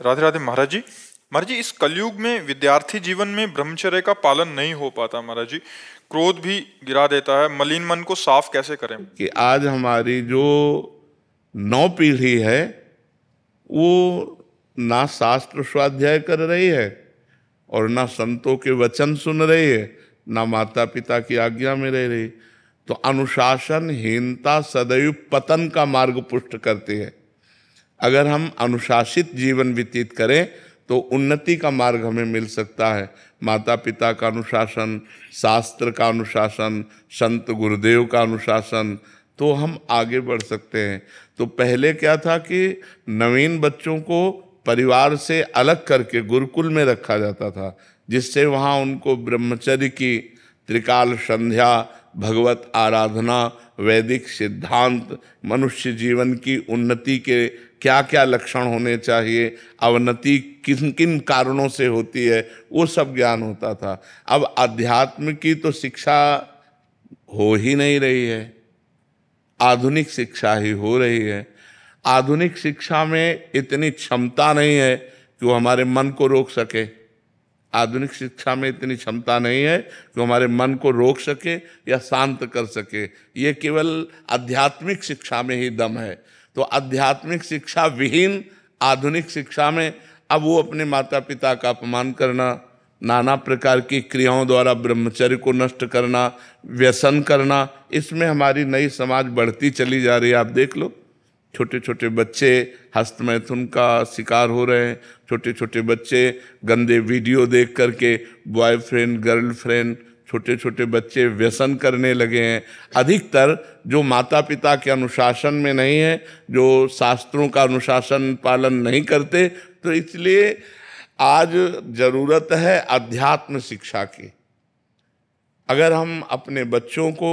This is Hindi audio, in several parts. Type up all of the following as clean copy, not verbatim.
राधे राधे महाराज जी। महाराज जी, इस कलयुग में विद्यार्थी जीवन में ब्रह्मचर्य का पालन नहीं हो पाता महाराज जी। क्रोध भी गिरा देता है। मलिन मन को साफ कैसे करें? कि आज हमारी जो नौ पीढ़ी है वो ना शास्त्र स्वाध्याय कर रही है और ना संतों के वचन सुन रही है, ना माता पिता की आज्ञा में रह रही। तो अनुशासनहीनता सदैव पतन का मार्ग पुष्ट करती है। अगर हम अनुशासित जीवन व्यतीत करें तो उन्नति का मार्ग हमें मिल सकता है। माता पिता का अनुशासन, शास्त्र का अनुशासन, संत गुरुदेव का अनुशासन, तो हम आगे बढ़ सकते हैं। तो पहले क्या था कि नवीन बच्चों को परिवार से अलग करके गुरुकुल में रखा जाता था, जिससे वहाँ उनको ब्रह्मचर्य की त्रिकाल संध्या, भगवत आराधना, वैदिक सिद्धांत, मनुष्य जीवन की उन्नति के क्या क्या लक्षण होने चाहिए, अवनति किन किन कारणों से होती है, वो सब ज्ञान होता था। अब अध्यात्म की तो शिक्षा हो ही नहीं रही है, आधुनिक शिक्षा ही हो रही है। आधुनिक शिक्षा में इतनी क्षमता नहीं है कि वो हमारे मन को रोक सके। आधुनिक शिक्षा में इतनी क्षमता नहीं है कि हमारे मन को रोक सके या शांत कर सके। ये केवल आध्यात्मिक शिक्षा में ही दम है। तो आध्यात्मिक शिक्षा विहीन आधुनिक शिक्षा में अब वो अपने माता पिता का अपमान करना, नाना प्रकार की क्रियाओं द्वारा ब्रह्मचर्य को नष्ट करना, व्यसन करना, इसमें हमारी नई समाज बढ़ती चली जा रही है। आप देख लो, छोटे छोटे बच्चे हस्तमैथुन का शिकार हो रहे हैं। छोटे छोटे बच्चे गंदे वीडियो देख करके बॉयफ्रेंड गर्लफ्रेंड, छोटे छोटे बच्चे व्यसन करने लगे हैं। अधिकतर जो माता पिता के अनुशासन में नहीं है, जो शास्त्रों का अनुशासन पालन नहीं करते, तो इसलिए आज जरूरत है अध्यात्म शिक्षा की। अगर हम अपने बच्चों को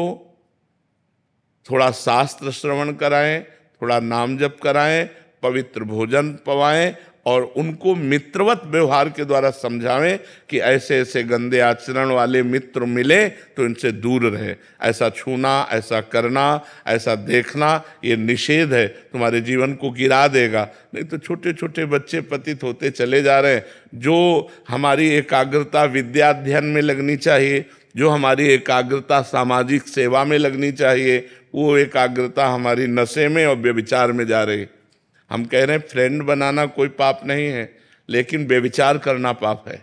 थोड़ा शास्त्र श्रवण कराएं, थोड़ा नाम जप कराएं, पवित्र भोजन पवाएं और उनको मित्रवत व्यवहार के द्वारा समझावें कि ऐसे ऐसे गंदे आचरण वाले मित्र मिले तो इनसे दूर रहे। ऐसा छूना, ऐसा करना, ऐसा देखना ये निषेध है, तुम्हारे जीवन को गिरा देगा। नहीं तो छोटे छोटे बच्चे पतित होते चले जा रहे हैं। जो हमारी एकाग्रता विद्याध्ययन में लगनी चाहिए, जो हमारी एकाग्रता सामाजिक सेवा में लगनी चाहिए, वो एकाग्रता हमारी नशे में और व्यभिचार में जा रही। हम कह रहे हैं फ्रेंड बनाना कोई पाप नहीं है, लेकिन व्यभिचार करना पाप है।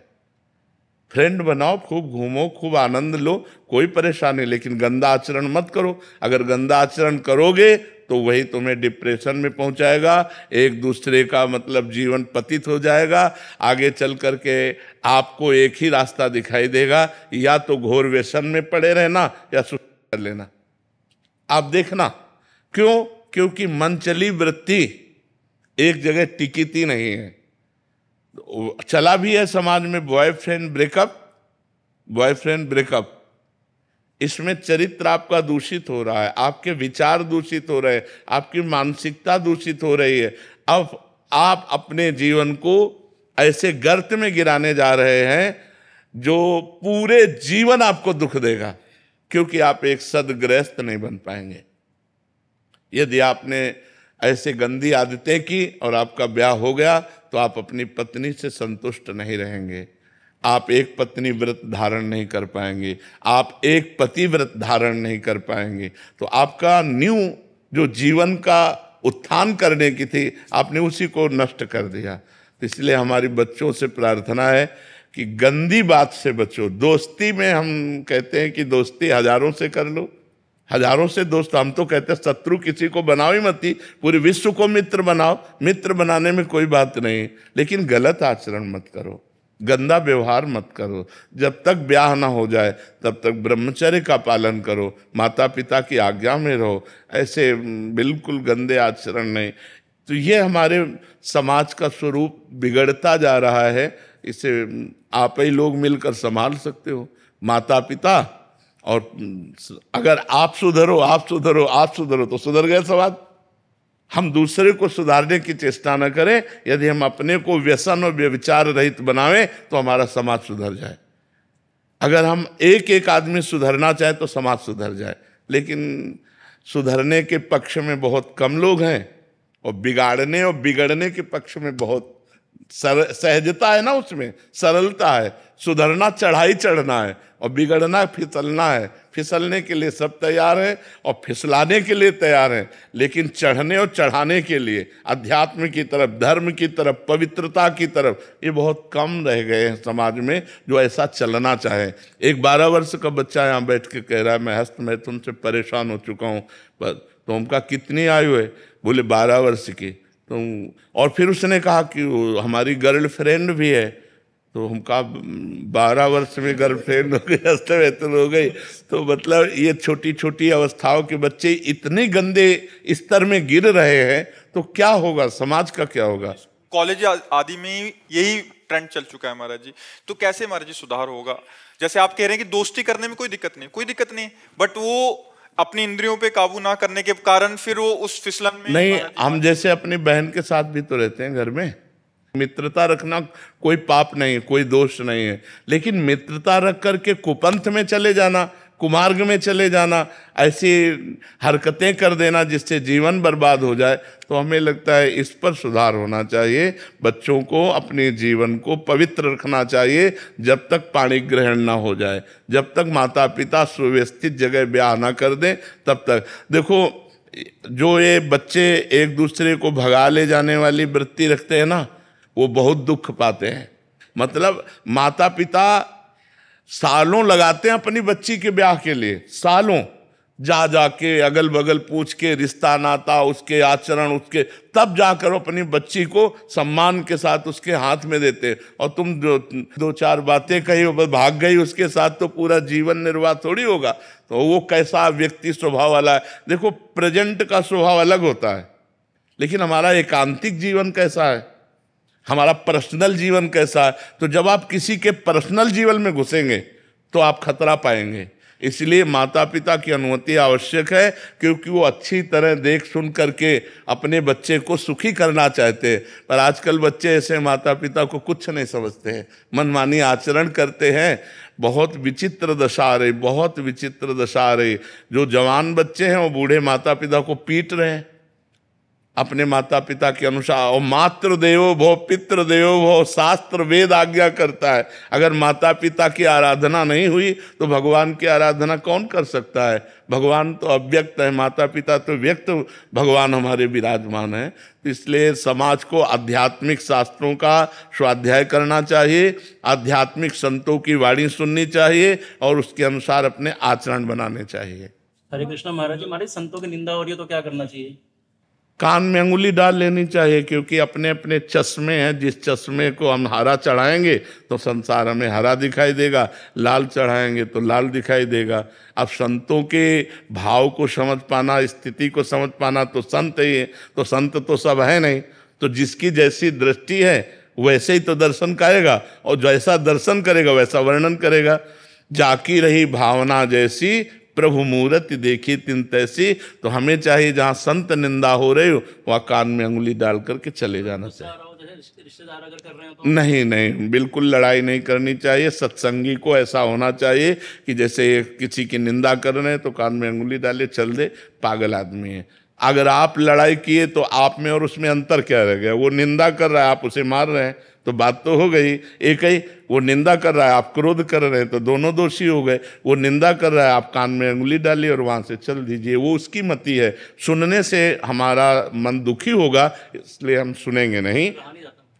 फ्रेंड बनाओ, खूब घूमो, खूब आनंद लो, कोई परेशानी, लेकिन गंदा आचरण मत करो। अगर गंदा आचरण करोगे तो वही तुम्हें डिप्रेशन में पहुंचाएगा, एक दूसरे का मतलब जीवन पतित हो जाएगा। आगे चल करके आपको एक ही रास्ता दिखाई देगा, या तो घोर व्यसन में पड़े रहना या सुसाइड कर लेना। आप देखना, क्यों? क्योंकि मनचली वृत्ति एक जगह टिकती नहीं है। चला भी है समाज में बॉयफ्रेंड ब्रेकअप, इसमें चरित्र आपका दूषित हो रहा है, आपके विचार दूषित हो रहे हैं, आपकी मानसिकता दूषित हो रही है। अब आप अपने जीवन को ऐसे गर्त में गिराने जा रहे हैं जो पूरे जीवन आपको दुख देगा, क्योंकि आप एक सद्गृहस्थ नहीं बन पाएंगे। यदि आपने ऐसे गंदी आदतें की और आपका ब्याह हो गया तो आप अपनी पत्नी से संतुष्ट नहीं रहेंगे, आप एक पत्नी व्रत धारण नहीं कर पाएंगे, आप एक पति व्रत धारण नहीं कर पाएंगे। तो आपका न्यू जो जीवन का उत्थान करने की थी, आपने उसी को नष्ट कर दिया। तो इसलिए हमारी बच्चों से प्रार्थना है कि गंदी बात से बचो। दोस्ती में हम कहते हैं कि दोस्ती हजारों से कर लो, हजारों से दोस्त। हम तो कहते हैं शत्रु किसी को बनाओ ही मत, पूरे विश्व को मित्र बनाओ। मित्र बनाने में कोई बात नहीं, लेकिन गलत आचरण मत करो, गंदा व्यवहार मत करो। जब तक ब्याह ना हो जाए तब तक ब्रह्मचर्य का पालन करो, माता पिता की आज्ञा में रहो, ऐसे बिल्कुल गंदे आचरण नहीं। तो ये हमारे समाज का स्वरूप बिगड़ता जा रहा है। इसे आप ही लोग मिलकर संभाल सकते हो, माता पिता। और अगर आप सुधरो तो सुधर गए समाज। हम दूसरे को सुधारने की चेष्टा न करें। यदि हम अपने को व्यसन और व्यभिचार रहित बनावें तो हमारा समाज सुधर जाए। अगर हम एक एक आदमी सुधरना चाहे तो समाज सुधर जाए, लेकिन सुधरने के पक्ष में बहुत कम लोग हैं और बिगाड़ने और बिगड़ने के पक्ष में बहुत सहजता है ना, उसमें सरलता है। सुधरना चढ़ाई चढ़ना है और बिगड़ना फिसलना है। फिसलने के लिए सब तैयार है और फिसलाने के लिए तैयार है, लेकिन चढ़ने और चढ़ाने के लिए अध्यात्म की तरफ, धर्म की तरफ, पवित्रता की तरफ ये बहुत कम रह गए हैं समाज में जो ऐसा चलना चाहे। एक 12 वर्ष का बच्चा यहाँ बैठ के कह रहा है मैं तुमसे परेशान हो चुका हूँ। तो उनका कितनी आयु है? बोले 12 वर्ष की। तो और फिर उसने कहा कि हमारी गर्लफ्रेंड भी है। तो हम कहा 12 वर्ष में गर्लफ्रेंड हो गई, हस्तवेतन हो गई। तो मतलब ये छोटी छोटी अवस्थाओं के बच्चे इतने गंदे स्तर में गिर रहे हैं, तो क्या होगा, समाज का क्या होगा? कॉलेज आदि में यही ट्रेंड चल चुका है महाराज जी। तो कैसे महाराज जी सुधार होगा? जैसे आप कह रहे हैं कि दोस्ती करने में कोई दिक्कत नहीं, बट वो अपनी इंद्रियों पे काबू ना करने के कारण फिर वो उस फिसलन में नहीं। हम जैसे अपनी बहन के साथ भी तो रहते हैं घर में, मित्रता रखना कोई पाप नहीं है, कोई दोष नहीं है। लेकिन मित्रता रख करके कुपंथ में चले जाना, कुमार्ग में चले जाना, ऐसी हरकतें कर देना जिससे जीवन बर्बाद हो जाए, तो हमें लगता है इस पर सुधार होना चाहिए। बच्चों को अपने जीवन को पवित्र रखना चाहिए जब तक पाणी ग्रहण ना हो जाए, जब तक माता पिता सुव्यवस्थित जगह ब्याह ना कर दें तब तक। देखो, जो ये बच्चे एक दूसरे को भगा ले जाने वाली वृत्ति रखते हैं ना, वो बहुत दुख पाते हैं। मतलब माता पिता सालों लगाते हैं अपनी बच्ची के ब्याह के लिए, सालों जा जाके अगल बगल पूछ के रिश्ता नाता, उसके आचरण, उसके तब जाकर अपनी बच्ची को सम्मान के साथ उसके हाथ में देते। और तुम जो 2-4 बातें कही भाग गई उसके साथ, तो पूरा जीवन निर्वाह थोड़ी होगा। तो वो कैसा व्यक्ति स्वभाव वाला है? देखो, प्रेजेंट का स्वभाव अलग होता है, लेकिन हमारा एकांतिक जीवन कैसा है, हमारा पर्सनल जीवन कैसा है? तो जब आप किसी के पर्सनल जीवन में घुसेंगे तो आप खतरा पाएंगे। इसलिए माता पिता की अनुमति आवश्यक है, क्योंकि वो अच्छी तरह देख सुन करके अपने बच्चे को सुखी करना चाहते हैं। पर आजकल बच्चे ऐसे माता पिता को कुछ नहीं समझते हैं, मनमानी आचरण करते हैं। बहुत विचित्र दशा आ रही, बहुत विचित्र दशा आ रही। जो जवान बच्चे हैं वो बूढ़े माता पिता को पीट रहे हैं अपने माता पिता के अनुसार। और मातृ देवो भव पितृ देवो भव, शास्त्र वेद आज्ञा करता है। अगर माता पिता की आराधना नहीं हुई तो भगवान की आराधना कौन कर सकता है? भगवान तो अव्यक्त है, माता पिता तो व्यक्त भगवान हमारे विराजमान है। तो इसलिए समाज को आध्यात्मिक शास्त्रों का स्वाध्याय करना चाहिए, आध्यात्मिक संतों की वाणी सुननी चाहिए और उसके अनुसार अपने आचरण बनाने चाहिए। हरे कृष्णा महाराज जी, हमारे संतों की निंदा हो रही है तो क्या करना चाहिए? कान में अंगुली डाल लेनी चाहिए, क्योंकि अपने अपने चश्मे हैं। जिस चश्मे को हम हरा चढ़ाएंगे तो संसार हमें हरा दिखाई देगा, लाल चढ़ाएंगे तो लाल दिखाई देगा। अब संतों के भाव को समझ पाना, स्थिति को समझ पाना, तो संत ही है। तो संत तो सब है नहीं, तो जिसकी जैसी दृष्टि है वैसे ही तो दर्शन करेगा, और जैसा दर्शन करेगा वैसा वर्णन करेगा। जाकी रही भावना जैसी, प्रभु मूर्ति देखी तिन तैसी। तो हमें चाहिए जहाँ संत निंदा हो रही हो वहाँ कान में अंगुली डाल करके चले जाना चाहिए। रिश्तेदार अगर कर रहे हो तो नहीं, बिल्कुल लड़ाई नहीं करनी चाहिए। सत्संगी को ऐसा होना चाहिए कि जैसे किसी की निंदा कर रहे हैं तो कान में अंगुली डाले, चल दे, पागल आदमी है। अगर आप लड़ाई किए तो आप में और उसमें अंतर क्या रह गया? वो निंदा कर रहा है, आप उसे मार रहे हैं, तो बात तो हो गई एक ही। वो निंदा कर रहा है, आप क्रोध कर रहे हैं, तो दोनों दोषी हो गए। वो निंदा कर रहा है, आप कान में अंगुली डालिए और वहां से चल दीजिए। वो उसकी मति है। सुनने से हमारा मन दुखी होगा, इसलिए हम सुनेंगे नहीं।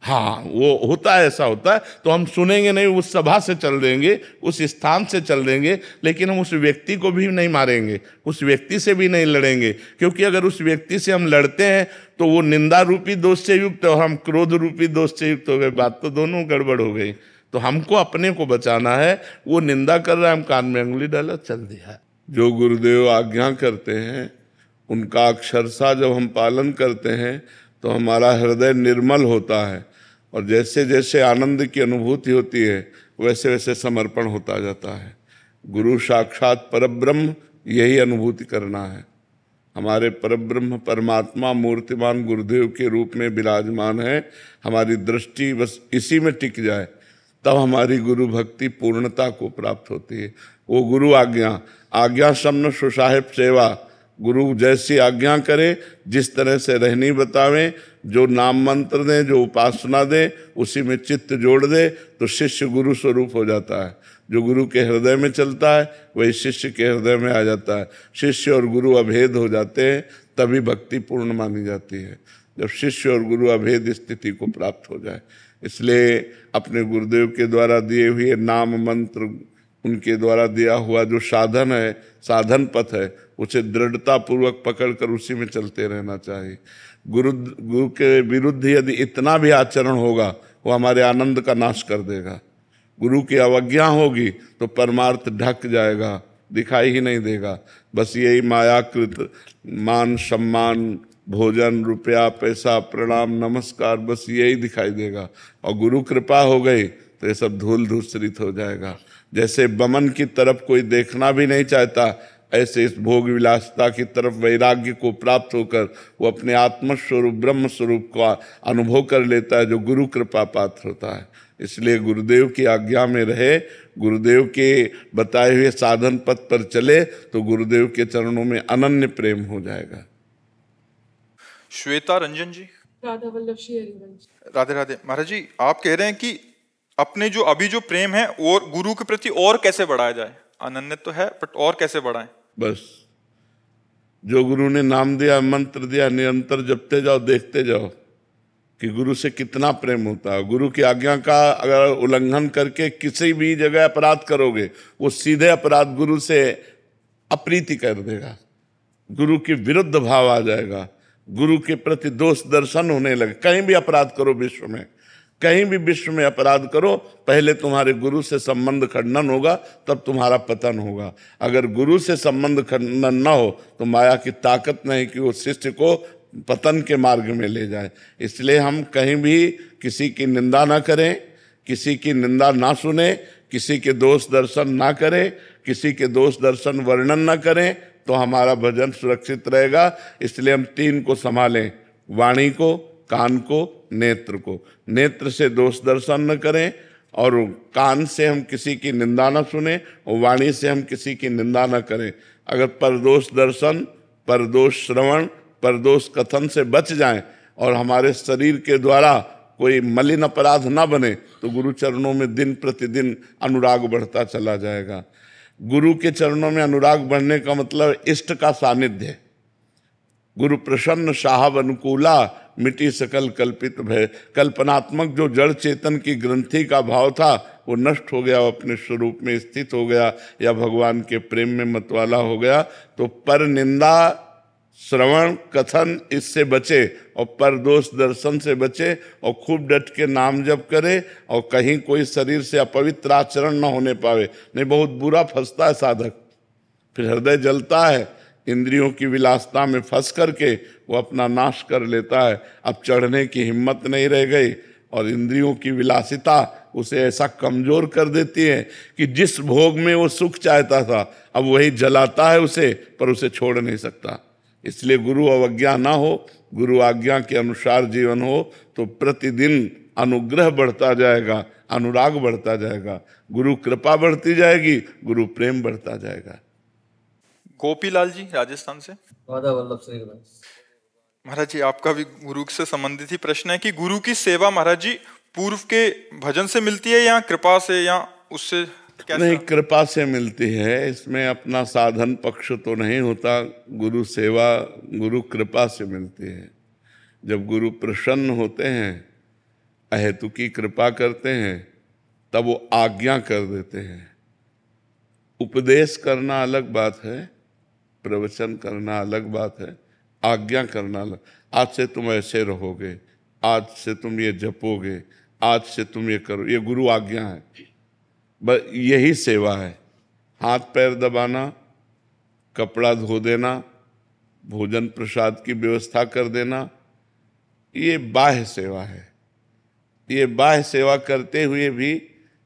हाँ, वो होता है, ऐसा होता है। तो हम सुनेंगे नहीं, उस सभा से चल देंगे, उस स्थान से चल देंगे, लेकिन हम उस व्यक्ति को भी नहीं मारेंगे, उस व्यक्ति से भी नहीं लड़ेंगे। क्योंकि अगर उस व्यक्ति से हम लड़ते हैं तो वो निंदा रूपी दोष से युक्त और हम क्रोध रूपी दोष से युक्त हो गए। बात तो दोनों गड़बड़ हो गई। तो हमको अपने को बचाना है। वो निंदा कर रहा है, हम कान में अंगुली डाला, चल दिया। जो गुरुदेव आज्ञा करते हैं उनका अक्षरशः जब हम पालन करते हैं तो हमारा हृदय निर्मल होता है, और जैसे जैसे आनंद की अनुभूति होती है वैसे वैसे समर्पण होता जाता है। गुरु साक्षात परब्रह्म, यही अनुभूति करना है। हमारे परब्रह्म परमात्मा मूर्तिमान गुरुदेव के रूप में विराजमान है। हमारी दृष्टि बस इसी में टिक जाए, तब हमारी गुरु भक्ति पूर्णता को प्राप्त होती है। वो गुरु आज्ञा समन सुसाहिब सेवा। गुरु जैसी आज्ञा करे, जिस तरह से रहनी बतावें, जो नाम मंत्र दें, जो उपासना दें, उसी में चित्त जोड़ दे तो शिष्य गुरु स्वरूप हो जाता है। जो गुरु के हृदय में चलता है वही शिष्य के हृदय में आ जाता है। शिष्य और गुरु अभेद हो जाते हैं, तभी भक्ति पूर्ण मानी जाती है, जब शिष्य और गुरु अभेद स्थिति को प्राप्त हो जाए। इसलिए अपने गुरुदेव के द्वारा दिए हुए नाम मंत्र, उनके द्वारा दिया हुआ जो साधन है, साधन पथ है, उसे दृढ़ता पूर्वक पकड़कर उसी में चलते रहना चाहिए। गुरु के विरुद्ध यदि इतना भी आचरण होगा, वो हमारे आनंद का नाश कर देगा। गुरु की अवज्ञा होगी तो परमार्थ ढक जाएगा, दिखाई ही नहीं देगा। बस यही मायाकृत मान सम्मान, भोजन, रुपया, पैसा, प्रणाम, नमस्कार, बस यही दिखाई देगा। और गुरु कृपा हो गई तो ये सब धूल धूसरित हो जाएगा। जैसे बमन की तरफ कोई देखना भी नहीं चाहता, ऐसे इस भोग विलासता की तरफ वैराग्य को प्राप्त होकर वो अपने आत्मस्वरूप ब्रह्म स्वरूप का अनुभव कर लेता है, जो गुरु कृपा पात्र होता है। इसलिए गुरुदेव की आज्ञा में रहे, गुरुदेव के बताए हुए साधन पथ पर चले तो गुरुदेव के चरणों में अनन्य प्रेम हो जाएगा। श्वेता रंजन जी। राधा वल्लभ श्री हरिवंश। राधे राधे। महाराज जी, आप कह रहे हैं कि अपने जो अभी जो प्रेम है और गुरु के प्रति और कैसे बढ़ाया जाए? अनन्य तो है, बट और कैसे बढ़ाएं? बस जो गुरु ने नाम दिया, मंत्र दिया, निरंतर जपते जाओ, देखते जाओ कि गुरु से कितना प्रेम होता है। गुरु की आज्ञा का अगर उल्लंघन करके किसी भी जगह अपराध करोगे, वो सीधे अपराध गुरु से अप्रीति कर देगा, गुरु के विरुद्ध भाव आ जाएगा, गुरु के प्रति दोष दर्शन होने लगे। कहीं भी अपराध करो विश्व में, कहीं भी विश्व में अपराध करो, पहले तुम्हारे गुरु से संबंध खंडन होगा, तब तुम्हारा पतन होगा। अगर गुरु से संबंध खंडन न हो तो माया की ताकत नहीं कि वो शिष्य को पतन के मार्ग में ले जाए। इसलिए हम कहीं भी किसी की निंदा ना करें, किसी की निंदा ना सुने, किसी के दोष दर्शन ना करें, किसी के दोष दर्शन वर्णन ना करें, तो हमारा भजन सुरक्षित रहेगा। इसलिए हम तीन को संभालें, वाणी को, कान को, नेत्र को। नेत्र से दोष दर्शन न करें, और कान से हम किसी की निंदा न सुने, और वाणी से हम किसी की निंदा न करें। अगर परदोष दर्शन, परदोष श्रवण, परदोष कथन से बच जाएं और हमारे शरीर के द्वारा कोई मलिन अपराध ना बने, तो गुरु चरणों में दिन प्रतिदिन अनुराग बढ़ता चला जाएगा। गुरु के चरणों में अनुराग बढ़ने का मतलब इष्ट का सानिध्य। गुरु प्रसन्न साहब अनुकूला, मिटी सकल कल्पित भय। कल्पनात्मक जो जड़ चेतन की ग्रंथि का भाव था वो नष्ट हो गया, वो अपने स्वरूप में स्थित हो गया या भगवान के प्रेम में मतवाला हो गया। तो पर निंदा, श्रवण, कथन इससे बचे, और परदोष दर्शन से बचे, और खूब डट के नाम जप करे, और कहीं कोई शरीर से अपवित्र आचरण न होने पावे। नहीं, बहुत बुरा फंसता है साधक, फिर हृदय जलता है, इंद्रियों की विलासता में फंस करके वो अपना नाश कर लेता है। अब चढ़ने की हिम्मत नहीं रह गई, और इंद्रियों की विलासिता उसे ऐसा कमजोर कर देती है कि जिस भोग में वो सुख चाहता था, अब वही जलाता है उसे, पर उसे छोड़ नहीं सकता। इसलिए गुरु अवज्ञा ना हो, गुरु आज्ञा के अनुसार जीवन हो, तो प्रतिदिन अनुग्रह बढ़ता जाएगा, अनुराग बढ़ता जाएगा, गुरु कृपा बढ़ती जाएगी, गुरु प्रेम बढ़ता जाएगा। गोपीलाल जी राजस्थान से। राधा वल्लभ श्री हरिवंश। महाराज जी, आपका भी गुरु से संबंधित ही प्रश्न है कि गुरु की सेवा महाराज जी पूर्व के भजन से मिलती है या कृपा से, या उससे कैसा? नहीं, कृपा से मिलती है। इसमें अपना साधन पक्ष तो नहीं होता। गुरु सेवा गुरु कृपा से मिलती है। जब गुरु प्रसन्न होते हैं, अहेतुकी कृपा करते हैं, तब वो आज्ञा कर देते हैं। उपदेश करना अलग बात है, प्रवचन करना अलग बात है, आज्ञा करना अलग। आज से तुम ऐसे रहोगे, आज से तुम ये जपोगे, आज से तुम ये करो, ये गुरु आज्ञा है। बस यही सेवा है। हाथ पैर दबाना, कपड़ा धो देना, भोजन प्रसाद की व्यवस्था कर देना, ये बाह्य सेवा है। ये बाह्य सेवा करते हुए भी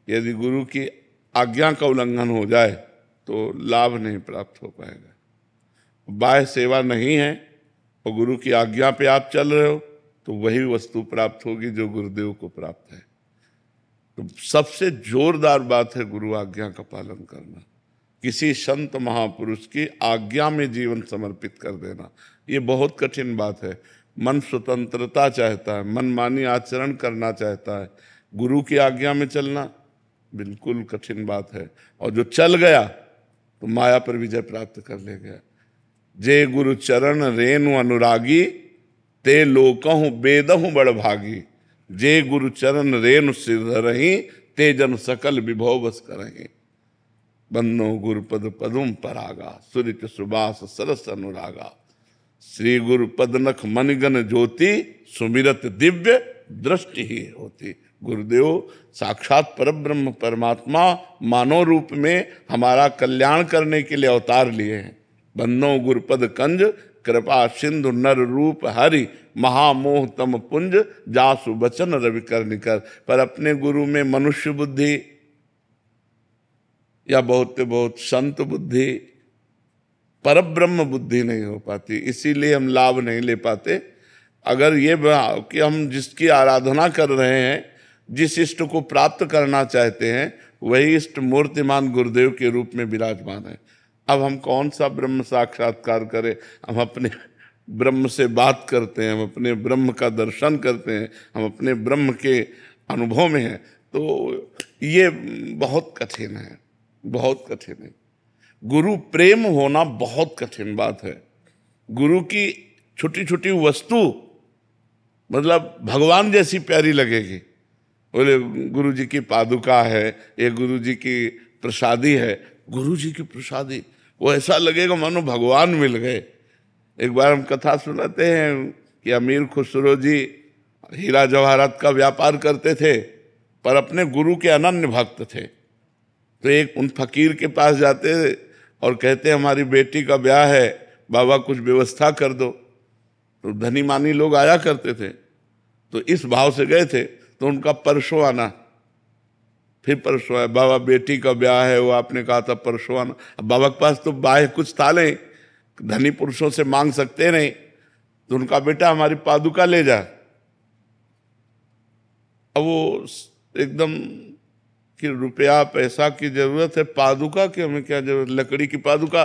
यदि गुरु की आज्ञा का उल्लंघन हो जाए तो लाभ नहीं प्राप्त हो पाएगा। बाह्य सेवा नहीं है और गुरु की आज्ञा पे आप चल रहे हो, तो वही वस्तु प्राप्त होगी जो गुरुदेव को प्राप्त है। तो सबसे जोरदार बात है गुरु आज्ञा का पालन करना, किसी संत महापुरुष की आज्ञा में जीवन समर्पित कर देना। ये बहुत कठिन बात है। मन स्वतंत्रता चाहता है, मनमानी आचरण करना चाहता है। गुरु की आज्ञा में चलना बिल्कुल कठिन बात है, और जो चल गया तो माया पर विजय प्राप्त कर ले गया। जे गुरु चरण रेणु अनुरागी, ते लोकहु बेदहु बड़ भागी। जे गुरु चरण रेणु सिर रही, ते जन सकल विभव बस करही। बन्नो गुरुपद पदुम परागा, सुरित सुबास सरस अनुरागा। श्री गुरुपद नख मनगन ज्योति, सुमिरत दिव्य दृष्टि ही होती। गुरुदेव साक्षात परब्रह्म परमात्मा मानव रूप में हमारा कल्याण करने के लिए अवतार लिए हैं। बन्नो गुरुपद कंज, कृपा सिंधु नर रूप हरि। महामोह तम पुंज, जासु बचन रवि कर निकर। पर अपने गुरु में मनुष्य बुद्धि या बहुत संत बुद्धि, परब्रह्म बुद्धि नहीं हो पाती, इसीलिए हम लाभ नहीं ले पाते। अगर ये कि हम जिसकी आराधना कर रहे हैं, जिस इष्ट को प्राप्त करना चाहते हैं, वही इष्ट मूर्तिमान गुरुदेव के रूप में विराजमान है। अब हम कौन सा ब्रह्म साक्षात्कार करें? हम अपने ब्रह्म से बात करते हैं, हम अपने ब्रह्म का दर्शन करते हैं, हम अपने ब्रह्म के अनुभव में हैं। तो ये बहुत कठिन है, बहुत कठिन है। गुरु प्रेम होना बहुत कठिन बात है। गुरु की छोटी छोटी वस्तु मतलब भगवान जैसी प्यारी लगेगी। बोले गुरु जी की पादुका है, ये गुरु जी की प्रसादी है, गुरु जी की प्रसादी, वो ऐसा लगेगा मानो भगवान मिल गए। एक बार हम कथा सुनाते हैं कि अमीर खुसरो जी हीरा जवाहरात का व्यापार करते थे, पर अपने गुरु के अनन्य भक्त थे। तो एक उन फकीर के पास जाते और कहते हमारी बेटी का ब्याह है, बाबा कुछ व्यवस्था कर दो। तो धनी मानी लोग आया करते थे, तो इस भाव से गए थे। तो उनका परसों आना, फिर परसों आया, बाबा बेटी का ब्याह है, वो आपने कहा था परसों आना। अब बाबा के पास तो बाह्य कुछ था नहीं, धनी पुरुषों से मांग सकते नहीं। तो उनका बेटा हमारी पादुका ले जा। अब वो एकदम कि रुपया पैसा की जरूरत है, पादुका की हमें क्या जरूरत, लकड़ी की पादुका।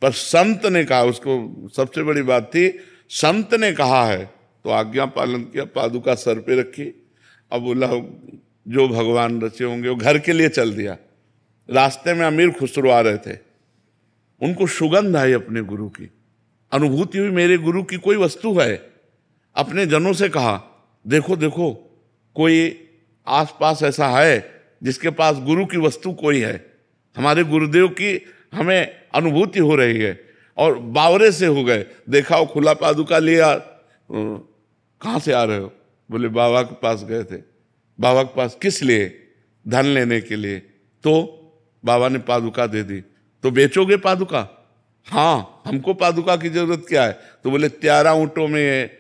पर संत ने कहा, उसको सबसे बड़ी बात थी, संत ने कहा है तो आज्ञा पालन किया, पादुका सर पे रखी। अब बोला जो भगवान रचे होंगे, वो घर के लिए चल दिया। रास्ते में अमीर खुसरो आ रहे थे, उनको सुगंध आई अपने गुरु की, अनुभूति हुई मेरे गुरु की कोई वस्तु है। अपने जनों से कहा देखो देखो कोई आसपास ऐसा है जिसके पास गुरु की वस्तु कोई है, हमारे गुरुदेव की हमें अनुभूति हो रही है। और बावरे से हो गए, देखा वो खुला पादुका लिया। कहाँ से आ रहे हो? बोले बाबा के पास गए थे। बाबा के पास किस लिए? धन लेने के लिए। तो बाबा ने पादुका दे दी। तो बेचोगे पादुका? हाँ, हमको पादुका की जरूरत क्या है? तो बोले 13 ऊँटों में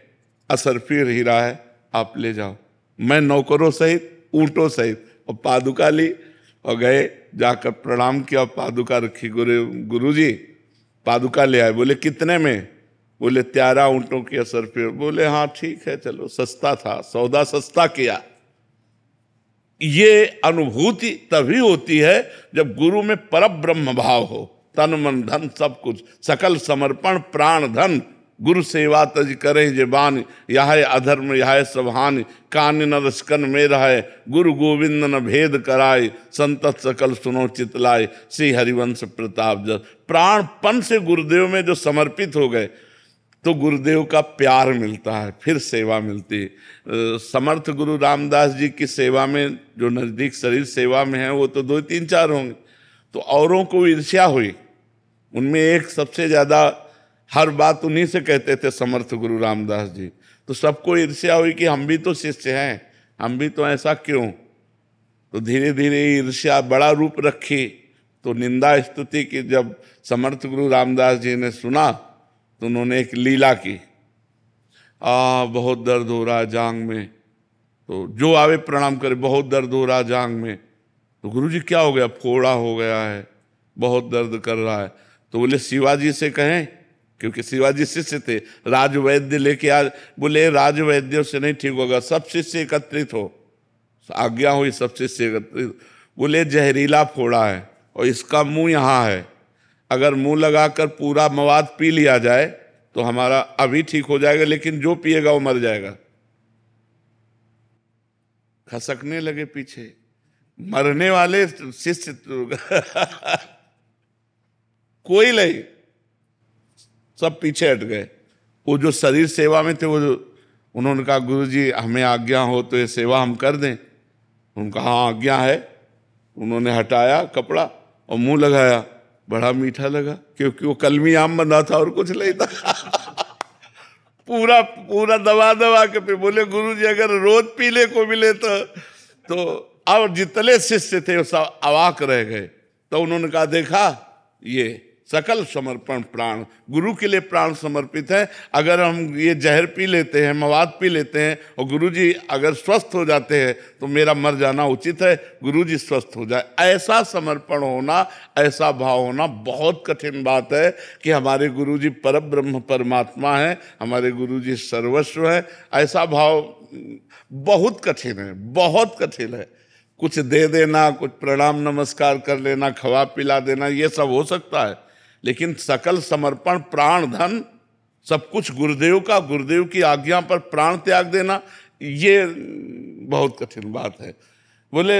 असरफी हीरा है, आप ले जाओ। मैं नौकरों सहित ऊँटों सहित और पादुका ली और गए, जाकर प्रणाम किया, पादुका रखी। गुरुजी पादुका ले आए। बोले कितने में? बोले 13 ऊँटों की असरफी। बोले हाँ ठीक है, चलो, सस्ता था, सौदा सस्ता किया। ये अनुभूति तभी होती है जब गुरु में परब्रह्म भाव हो, तन मन धन सब कुछ, सकल समर्पण प्राण धन, गुरु सेवा तज करे जबान, यह अधर्म यह सब हानि, कान न रसकन में रहे, गुरु गोविंद न भेद कराए, संतत सकल सुनो चितलाए, श्री हरिवंश प्रताप जस। प्राणपन से गुरुदेव में जो समर्पित हो गए तो गुरुदेव का प्यार मिलता है, फिर सेवा मिलती है। समर्थ गुरु रामदास जी की सेवा में जो नज़दीक शरीर सेवा में है वो तो 2 3 4 होंगे। तो औरों को ईर्ष्या हुई, उनमें एक सबसे ज़्यादा हर बात उन्हीं से कहते थे समर्थ गुरु रामदास जी। तो सबको ईर्ष्या हुई कि हम भी तो शिष्य हैं, हम भी तो ऐसा क्यों। तो धीरे धीरे ईर्ष्या बड़ा रूप रखी। तो निंदा स्तुति की जब समर्थ गुरु रामदास जी ने सुना तो उन्होंने एक लीला की, बहुत दर्द हो रहा है जांग में। तो जो आवे प्रणाम करे, बहुत दर्द हो रहा है जांग में। तो गुरुजी क्या हो गया? फोड़ा हो गया है, बहुत दर्द कर रहा है। तो बोले शिवाजी से कहें, क्योंकि शिवाजी शिष्य थे, राजवैद्य लेके आ। बोले राजवैद्यों से नहीं ठीक होगा, सब शिष्य एकत्रित हो। आज्ञा हुई, सब शिष्य एकत्रित। बोले जहरीला फोड़ा है और इसका मुंह यहाँ है, अगर मुंह लगाकर पूरा मवाद पी लिया जाए तो हमारा अभी ठीक हो जाएगा, लेकिन जो पिएगा वो मर जाएगा। खसकने लगे पीछे, मरने वाले शिष्य कोई नहीं, सब पीछे हट गए। वो जो शरीर सेवा में थे, वो उन्होंने कहा गुरु जी हमें आज्ञा हो तो ये सेवा हम कर दें। उनका हाँ आज्ञा है। उन्होंने हटाया कपड़ा और मुंह लगाया, बड़ा मीठा लगा, क्योंकि वो कलमी आम बना था और कुछ नहीं था। पूरा पूरा दबा दबा के फिर बोले गुरु जी अगर रोज पीने को मिले तो और जितने शिष्य थे वो सब अवाक रह गए। तो उन्होंने कहा देखा, ये सकल समर्पण प्राण, गुरु के लिए प्राण समर्पित है। अगर हम ये जहर पी लेते हैं, मवाद पी लेते हैं और गुरु जी अगर स्वस्थ हो जाते हैं तो मेरा मर जाना उचित है, गुरु जी स्वस्थ हो जाए। ऐसा समर्पण होना, ऐसा भाव होना बहुत कठिन बात है कि हमारे गुरु जी परब्रह्म परमात्मा है, हमारे गुरु जी सर्वस्व है। ऐसा भाव बहुत कठिन है, बहुत कठिन है। कुछ दे देना, कुछ प्रणाम नमस्कार कर लेना, खवा पिला देना, ये सब हो सकता है, लेकिन सकल समर्पण प्राण धन सब कुछ गुरुदेव का, गुरुदेव की आज्ञा पर प्राण त्याग देना, ये बहुत कठिन बात है। बोले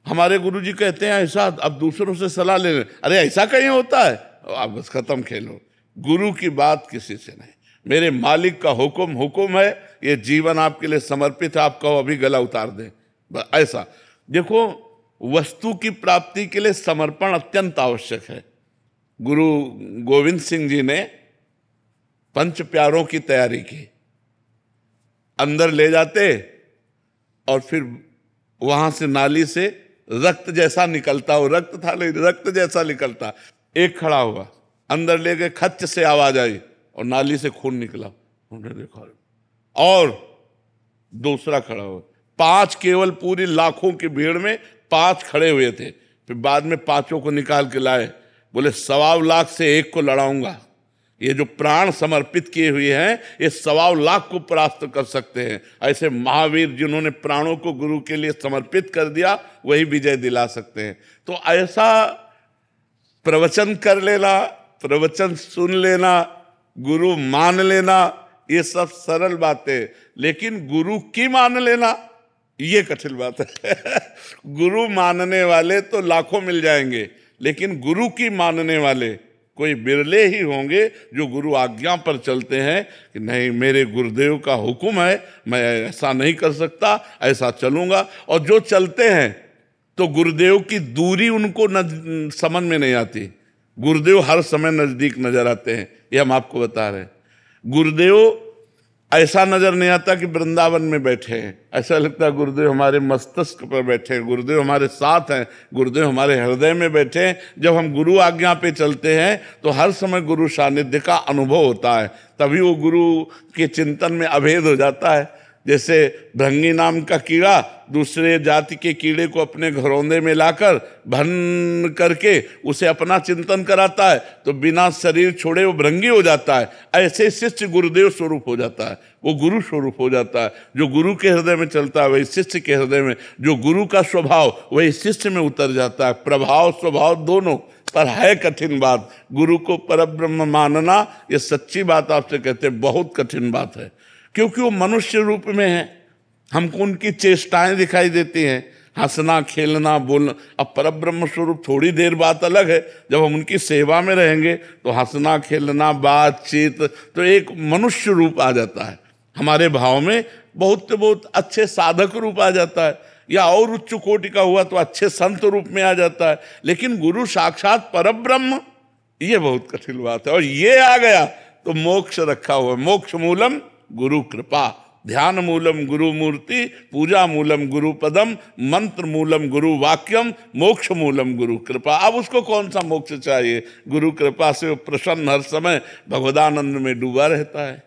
हमारे गुरुजी कहते हैं ऐसा, अब दूसरों से सलाह ले लें। अरे ऐसा कहीं होता है? आप बस खत्म खेलो। गुरु की बात किसी से नहीं, मेरे मालिक का हुक्म हुक्म है, ये जीवन आपके लिए समर्पित है, आप कहो अभी गला उतार दें, ऐसा। देखो, वस्तु की प्राप्ति के लिए समर्पण अत्यंत आवश्यक है। गुरु गोविंद सिंह जी ने पंच प्यारों की तैयारी की, अंदर ले जाते और फिर वहां से नाली से रक्त जैसा निकलता, वो रक्त था नहीं, रक्त जैसा निकलता। एक खड़ा हुआ, अंदर ले गए, खच्च से आवाज आई और नाली से खून निकला। उन्होंने देखा, और दूसरा खड़ा हुआ। 5 केवल पूरी लाखों की भीड़ में 5 खड़े हुए थे। फिर बाद में 5 को निकाल के लाए, बोले 1.25 लाख से 1 को लड़ाऊंगा। ये जो प्राण समर्पित किए हुए हैं, ये 1.25 लाख को परास्त कर सकते हैं। ऐसे महावीर जिन्होंने प्राणों को गुरु के लिए समर्पित कर दिया, वही विजय दिला सकते हैं। तो ऐसा प्रवचन कर लेना, प्रवचन सुन लेना, गुरु मान लेना, ये सब सरल बातें, लेकिन गुरु की मान लेना ये कठिन बात है। गुरु मानने वाले तो लाखों मिल जाएंगे, लेकिन गुरु की मानने वाले कोई बिरले ही होंगे जो गुरु आज्ञा पर चलते हैं कि नहीं, मेरे गुरुदेव का हुक्म है, मैं ऐसा नहीं कर सकता, ऐसा चलूंगा। और जो चलते हैं तो गुरुदेव की दूरी उनको समझ में नहीं आती। गुरुदेव हर समय नजदीक नजर आते हैं, ये हम आपको बता रहे हैं। गुरुदेव ऐसा नजर नहीं आता कि वृंदावन में बैठे हैं, ऐसा लगता है गुरुदेव हमारे मस्तिष्क पर बैठे हैं, गुरुदेव हमारे साथ हैं, गुरुदेव हमारे हृदय में बैठे हैं। जब हम गुरु आज्ञा पे चलते हैं तो हर समय गुरु सानिध्य का अनुभव होता है, तभी वो गुरु के चिंतन में अभेद हो जाता है। जैसे भृंगी नाम का कीड़ा दूसरे जाति के कीड़े को अपने घरौंदे में लाकर भन करके उसे अपना चिंतन कराता है, तो बिना शरीर छोड़े वो भृंगी हो जाता है। ऐसे शिष्य गुरुदेव स्वरूप हो जाता है, वो गुरु स्वरूप हो जाता है। जो गुरु के हृदय में चलता है वही शिष्य के हृदय में, जो गुरु का स्वभाव वही शिष्य में उतर जाता है। प्रभाव स्वभाव दोनों, पर है कठिन बात। गुरु को परब्रह्म मानना, ये सच्ची बात आपसे कहते हैं, बहुत कठिन बात है, क्योंकि वो मनुष्य रूप में है। हमको उनकी चेष्टाएं दिखाई देती हैं, हंसना खेलना बोलना। अब परब्रह्म स्वरूप थोड़ी देर बात अलग है, जब हम उनकी सेवा में रहेंगे तो हंसना खेलना बातचीत, तो एक मनुष्य रूप आ जाता है हमारे भाव में, बहुत अच्छे साधक रूप आ जाता है, या और उच्च कोटि का हुआ तो अच्छे संत रूप में आ जाता है। लेकिन गुरु साक्षात परब्रह्म, ये बहुत कठिन बात है। और ये आ गया तो मोक्ष रखा हुआ। मोक्ष मूलम गुरु कृपा, ध्यान मूलम गुरु मूर्ति, पूजा मूलम गुरु पदम, मंत्र मूलम गुरु वाक्यम, मोक्ष मूलम गुरु कृपा। अब उसको कौन सा मोक्ष चाहिए? गुरु कृपा से वो प्रसन्न हर समय भगवदानंद में डूबा रहता है।